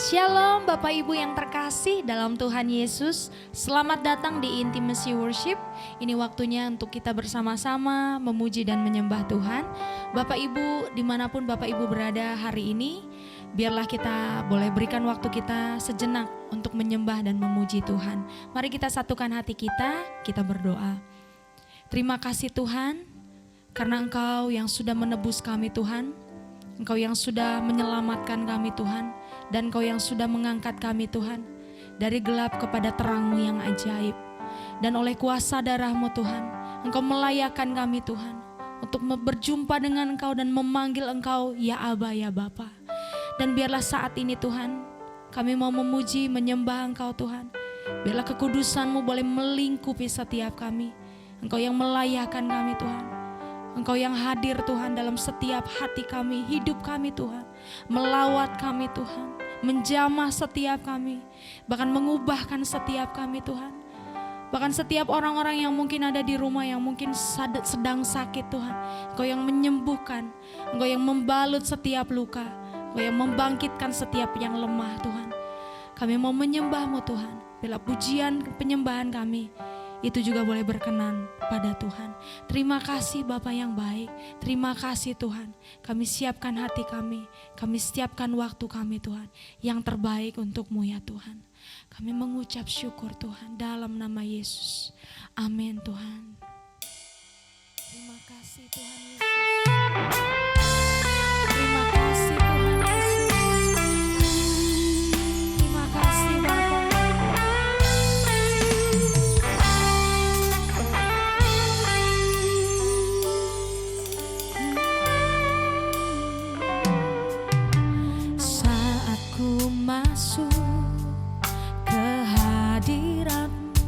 Shalom Bapak Ibu yang terkasih dalam Tuhan Yesus. Selamat datang di Intimacy Worship. Ini waktunya untuk kita bersama-sama memuji dan menyembah Tuhan. Bapak Ibu dimanapun Bapak Ibu berada hari ini, biarlah kita boleh berikan waktu kita sejenak untuk menyembah dan memuji Tuhan. Mari kita satukan hati kita berdoa. Terima kasih Tuhan, karena Engkau yang sudah menebus kami Tuhan. Engkau yang sudah menyelamatkan kami Tuhan, dan Engkau yang sudah mengangkat kami Tuhan dari gelap kepada terang-Mu yang ajaib. Dan oleh kuasa darah-Mu Tuhan, Engkau melayakkan kami Tuhan untuk berjumpa dengan Engkau dan memanggil Engkau ya Aba ya Bapa. Dan biarlah saat ini Tuhan, kami mau memuji menyembah Engkau Tuhan. Biarlah kekudusan-Mu boleh melingkupi setiap kami. Engkau yang melayakkan kami Tuhan. Engkau yang hadir Tuhan dalam setiap hati kami, hidup kami Tuhan. Melawat kami Tuhan, menjamah setiap kami, bahkan mengubahkan setiap kami Tuhan. Bahkan setiap orang-orang yang mungkin ada di rumah, yang mungkin sedang sakit Tuhan. Engkau yang menyembuhkan, Engkau yang membalut setiap luka, Engkau yang membangkitkan setiap yang lemah Tuhan. Kami mau menyembah-Mu Tuhan. Bila pujian penyembahan kami itu juga boleh berkenan pada Tuhan. Terima kasih Bapa yang baik. Terima kasih Tuhan. Kami siapkan hati kami siapkan waktu kami Tuhan, yang terbaik untuk-Mu ya Tuhan. Kami mengucap syukur Tuhan dalam nama Yesus. Amin Tuhan. Terima kasih Tuhan Yesus. Terima kasih Tuhan Yesus. Terima kasih Bapa. Masuk ke hadirat-Mu,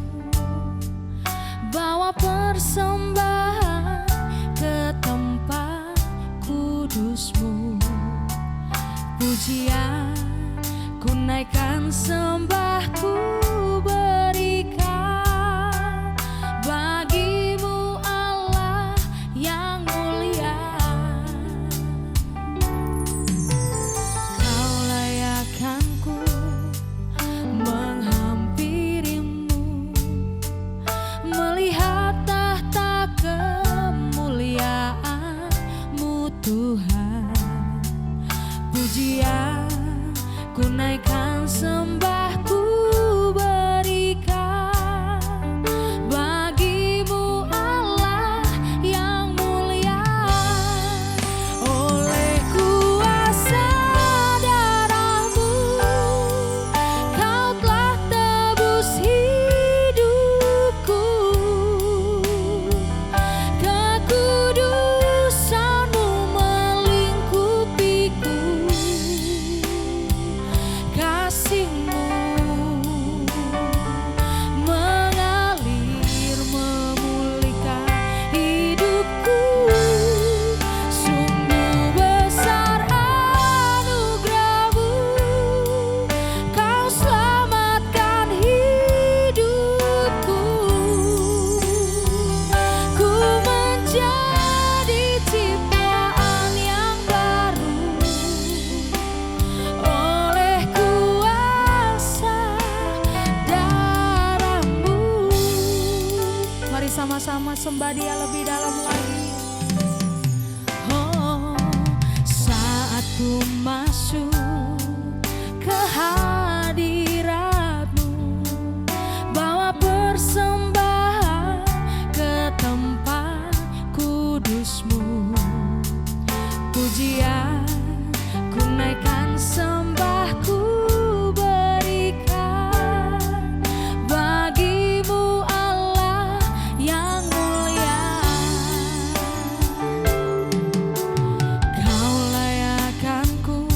bawa persembahan ke tempat kudus-Mu. Pujian ku naikkan, sembahku berikan bagi-Mu Allah yang mulia. Tuhan, pujian ku naikkan, sembahku berikan bagi-Mu Allah yang mulia. Oleh kuasa darah-Mu, Kau telah tebus hidupku. Sama-sama sembah Dia lebih dalam lagi. Oh, saat ku masuk ke hadirat-Mu, bawa persembahan ke tempat kudus-Mu. Pujian ku naikkan, sembahku berikan bagi-Mu yang mulia. Kau layakkanku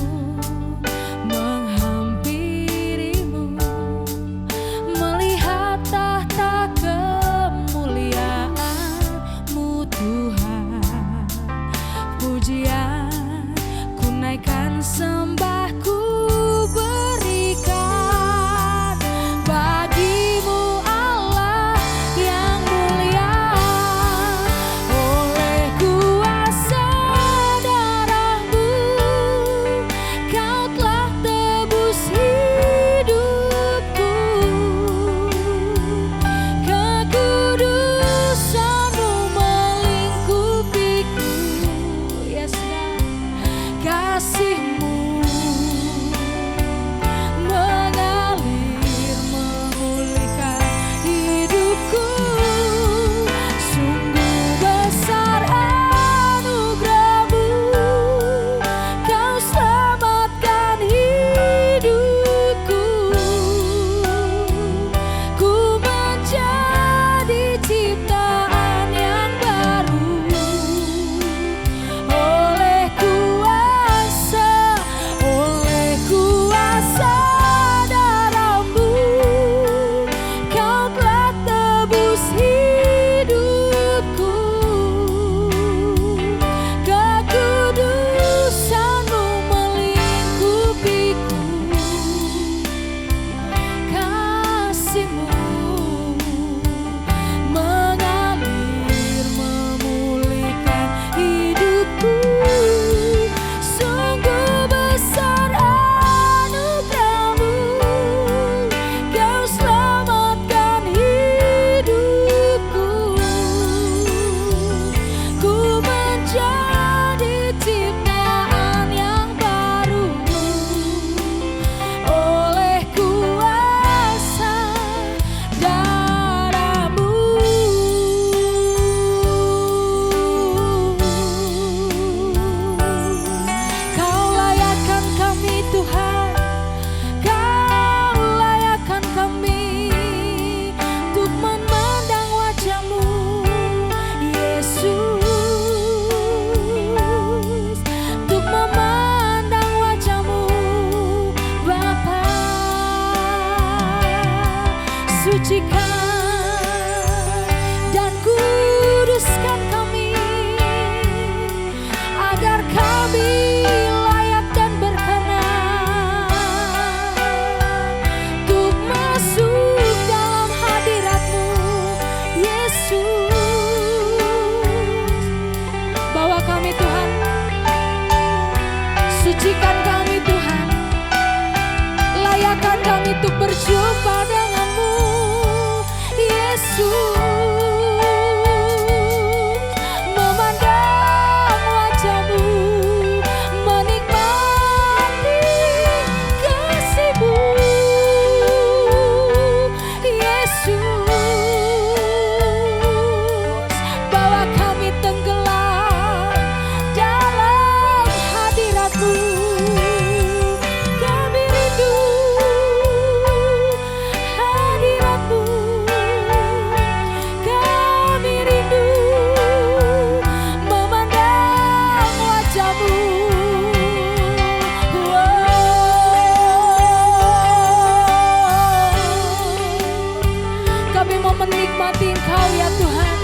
menikmati Engkau ya Tuhan.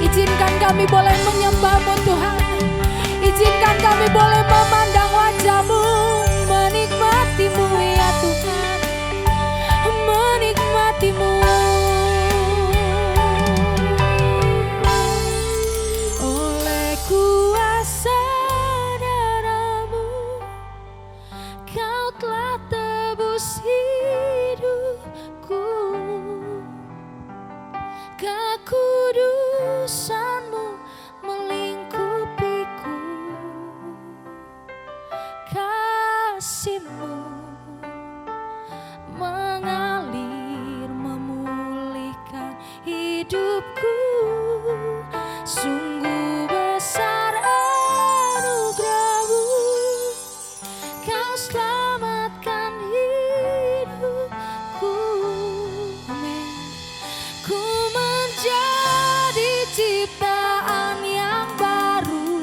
Izinkan kami boleh menyembah-Mu Tuhan. Izinkan kami boleh memandang wajah-Mu, menikmati-Mu ya Tuhan, menikmati-Mu. Oleh kuasa darah-Mu, Kau telah tebus hidupku. Kekudusan-Mu melingkupiku, kasih-Mu mengalir memulihkan hidupku. Sungguh besar anugerah-Mu, Kau selamatkan hidupku. Amin. Ku menjadi ciptaan yang baru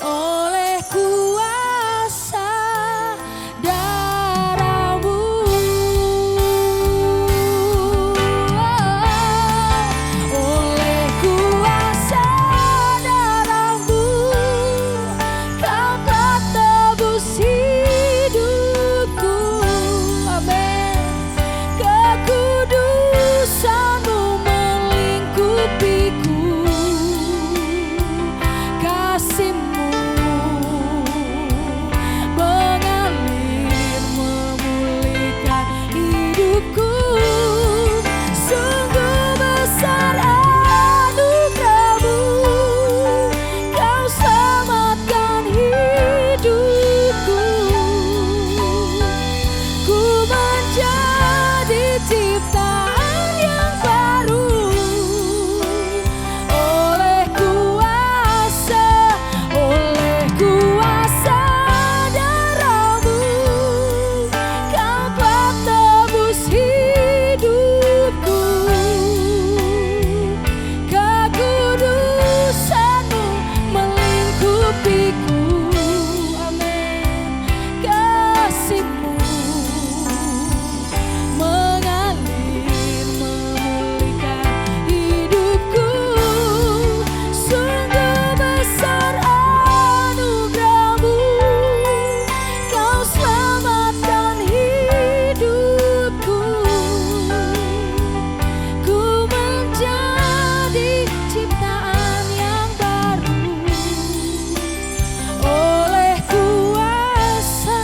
oleh kuasa darah-Mu. Oleh kuasa darah-Mu, Kau telah tebus hidupku. Amin. Kekudusan-Mu melingkupiku, kasih-Mu mengalir memulihkan hidupku. Sungguh besar anugerah-Mu, Kau selamatkan hidupku. Ku menjadi ciptaan yang baru oleh kuasa darah-Mu, Kau telah tebus hidupku. Kekudusan-Mu melingkupiku. Amin. Kasih-Mu mengalir memulihkan hidupku. Sungguh besar anugerah-Mu, Kau selamatkan hidupku. Ku menjadi ciptaan yang baru oleh kuasa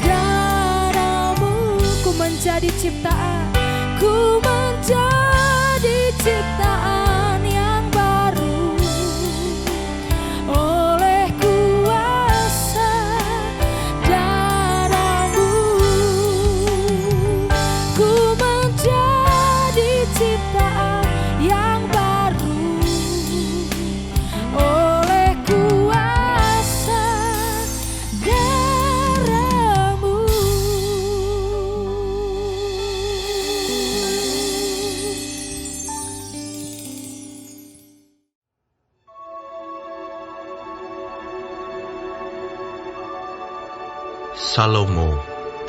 darah-Mu. Ku menjadi ciptaan, ku menjadi ciptaan yang baru oleh kuasa darah-Mu. Ku menjadi ciptaan yang baru oleh kuasa darah-Mu. Salomo,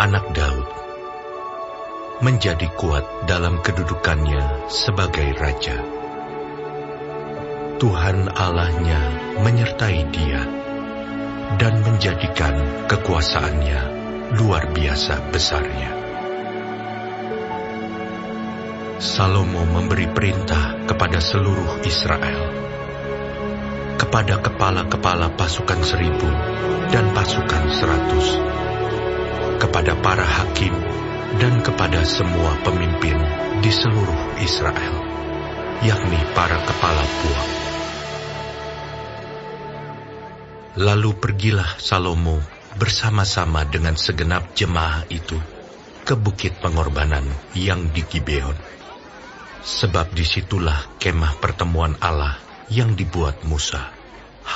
anak Daud, menjadi kuat dalam kedudukannya sebagai raja. Tuhan Allahnya menyertai dia dan menjadikan kekuasaannya luar biasa besarnya. Salomo memberi perintah kepada seluruh Israel, kepada kepala-kepala pasukan 1000 dan pasukan 100, kepada para hakim dan kepada semua pemimpin di seluruh Israel, yakni para kepala puak. Lalu pergilah Salomo bersama-sama dengan segenap jemaah itu ke bukit pengorbanan yang di Gibeon, sebab disitulah kemah pertemuan Allah yang dibuat Musa,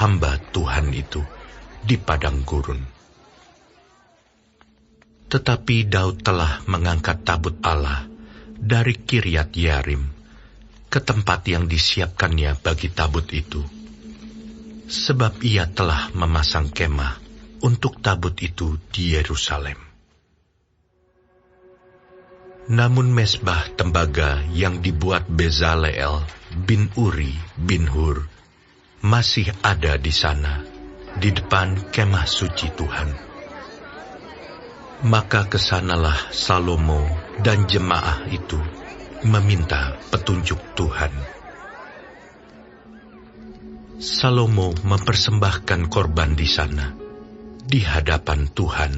hamba Tuhan itu, di padang gurun. Tetapi Daud telah mengangkat tabut Allah dari Kiryat Yearim ke tempat yang disiapkannya bagi tabut itu, sebab ia telah memasang kemah untuk tabut itu di Yerusalem. Namun mezbah tembaga yang dibuat Bezaleel bin Uri bin Hur masih ada di sana, di depan kemah suci Tuhan. Maka kesanalah Salomo dan jemaah itu meminta petunjuk Tuhan. Salomo mempersembahkan korban di sana, di hadapan Tuhan,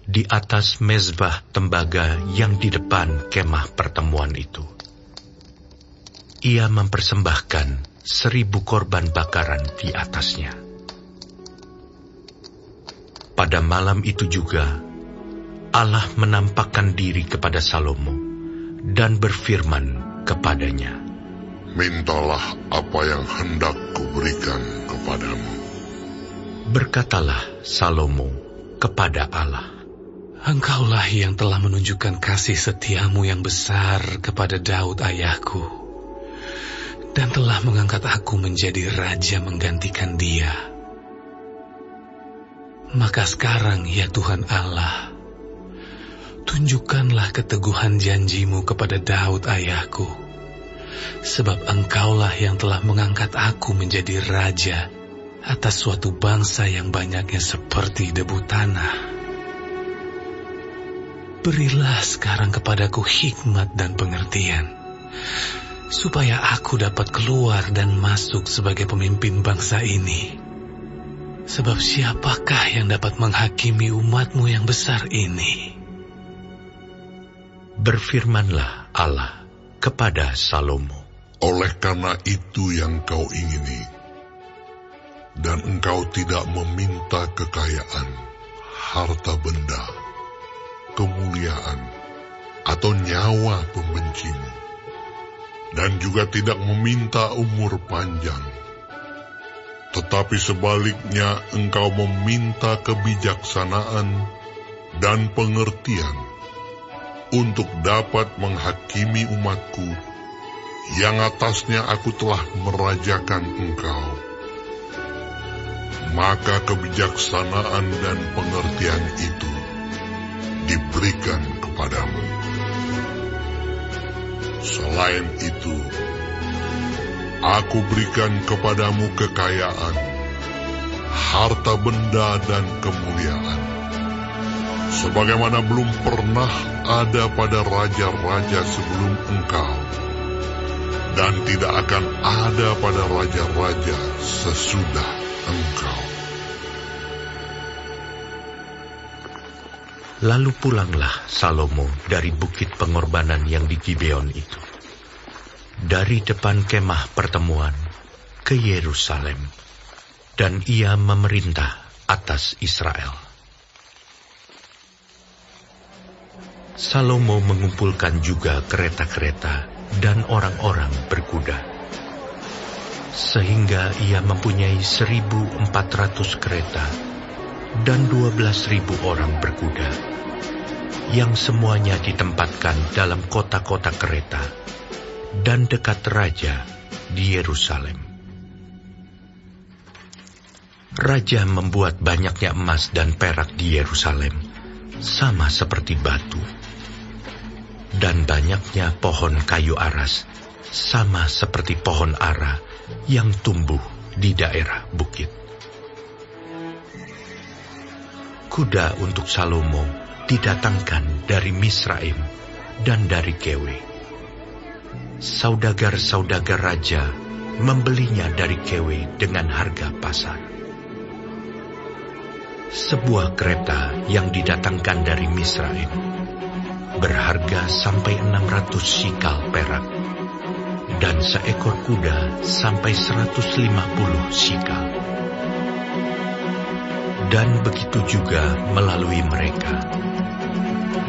di atas mezbah tembaga yang di depan kemah pertemuan itu. Ia mempersembahkan 1000 korban bakaran di atasnya. Pada malam itu juga, Allah menampakkan diri kepada Salomo dan berfirman kepadanya, "Mintalah apa yang hendak kuberikan kepadamu." Berkatalah Salomo kepada Allah, Engkaulah yang telah menunjukkan kasih setiamu yang besar kepada Daud ayahku, dan telah mengangkat aku menjadi raja menggantikan dia. Maka sekarang, ya Tuhan Allah, tunjukkanlah keteguhan janjimu kepada Daud ayahku, sebab engkaulah yang telah mengangkat aku menjadi raja atas suatu bangsa yang banyaknya seperti debu tanah. Berilah sekarang kepadaku hikmat dan pengertian, supaya aku dapat keluar dan masuk sebagai pemimpin bangsa ini. Sebab siapakah yang dapat menghakimi umatmu yang besar ini? berfirmanlah Allah kepada Salomo, Oleh karena itu yang kau ingini, dan engkau tidak meminta kekayaan, harta benda, kemuliaan, atau nyawa pembencimu, dan juga tidak meminta umur panjang. Tetapi sebaliknya engkau meminta kebijaksanaan dan pengertian untuk dapat menghakimi umatku yang atasnya aku telah merajakan engkau. Maka kebijaksanaan dan pengertian itu diberikan kepadamu. Selain itu, aku berikan kepadamu kekayaan, harta benda dan kemuliaan, sebagaimana belum pernah ada pada raja-raja sebelum engkau, dan tidak akan ada pada raja-raja sesudah engkau. Lalu pulanglah Salomo dari bukit pengorbanan yang di Gibeon itu, dari depan kemah pertemuan ke Yerusalem, dan ia memerintah atas Israel. Salomo mengumpulkan juga kereta-kereta dan orang-orang berkuda, sehingga ia mempunyai 1.400 kereta dan 12.000 orang berkuda, yang semuanya ditempatkan dalam kota-kota kereta dan dekat raja di Yerusalem. Raja membuat banyaknya emas dan perak di Yerusalem, sama seperti batu, dan banyaknya pohon kayu aras, sama seperti pohon ara yang tumbuh di daerah bukit. Kuda untuk Salomo didatangkan dari Misraim dan dari Kewe. Saudagar-saudagar raja membelinya dari Kewe dengan harga pasar. Sebuah kereta yang didatangkan dari Misraim berharga sampai 600 sikal perak, dan seekor kuda sampai 150 sikal. Dan begitu juga melalui mereka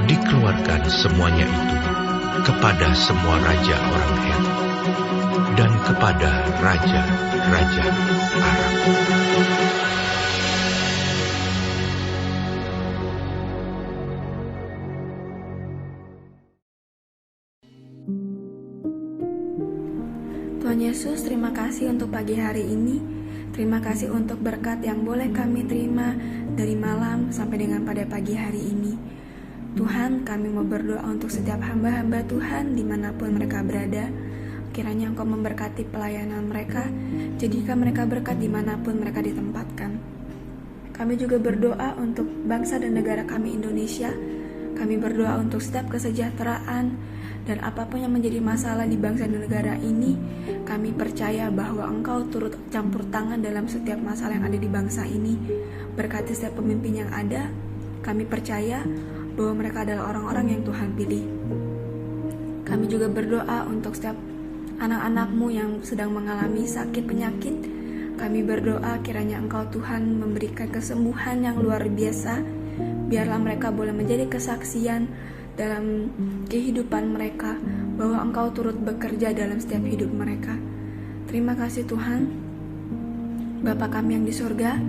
dikeluarkan semuanya itu kepada semua raja orang Het dan kepada raja-raja Arab. Tuhan Yesus, terima kasih untuk pagi hari ini. Terima kasih untuk berkat yang boleh kami terima dari malam sampai dengan pada pagi hari ini. Tuhan, kami mau berdoa untuk setiap hamba-hamba Tuhan dimanapun mereka berada. Kiranya Engkau memberkati pelayanan mereka, jadikan mereka berkat dimanapun mereka ditempatkan. Kami juga berdoa untuk bangsa dan negara kami Indonesia. Kami berdoa untuk setiap kesejahteraan dan apapun yang menjadi masalah di bangsa dan negara ini. Kami percaya bahwa Engkau turut campur tangan dalam setiap masalah yang ada di bangsa ini. Berkati setiap pemimpin yang ada. Kami percaya bahwa mereka adalah orang-orang yang Tuhan pilih. Kami juga berdoa untuk setiap anak-anak-Mu yang sedang mengalami sakit penyakit. Kami berdoa kiranya Engkau Tuhan memberikan kesembuhan yang luar biasa. Biarlah mereka boleh menjadi kesaksian dalam kehidupan mereka bahwa Engkau turut bekerja dalam setiap hidup mereka. Terima kasih Tuhan. Bapa kami yang di surga,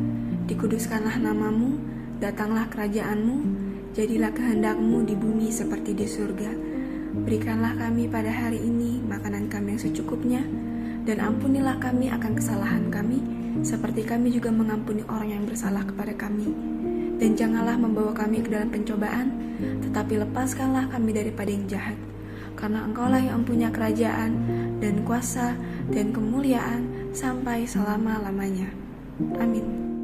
dikuduskanlah nama-Mu, datanglah kerajaan-Mu, jadilah kehendak-Mu di bumi seperti di surga. Berikanlah kami pada hari ini makanan kami yang secukupnya, dan ampunilah kami akan kesalahan kami, seperti kami juga mengampuni orang yang bersalah kepada kami. Dan janganlah membawa kami ke dalam pencobaan, tetapi lepaskanlah kami daripada yang jahat. Karena Engkaulah yang mempunyai kerajaan, dan kuasa, dan kemuliaan, sampai selama-lamanya. Amin.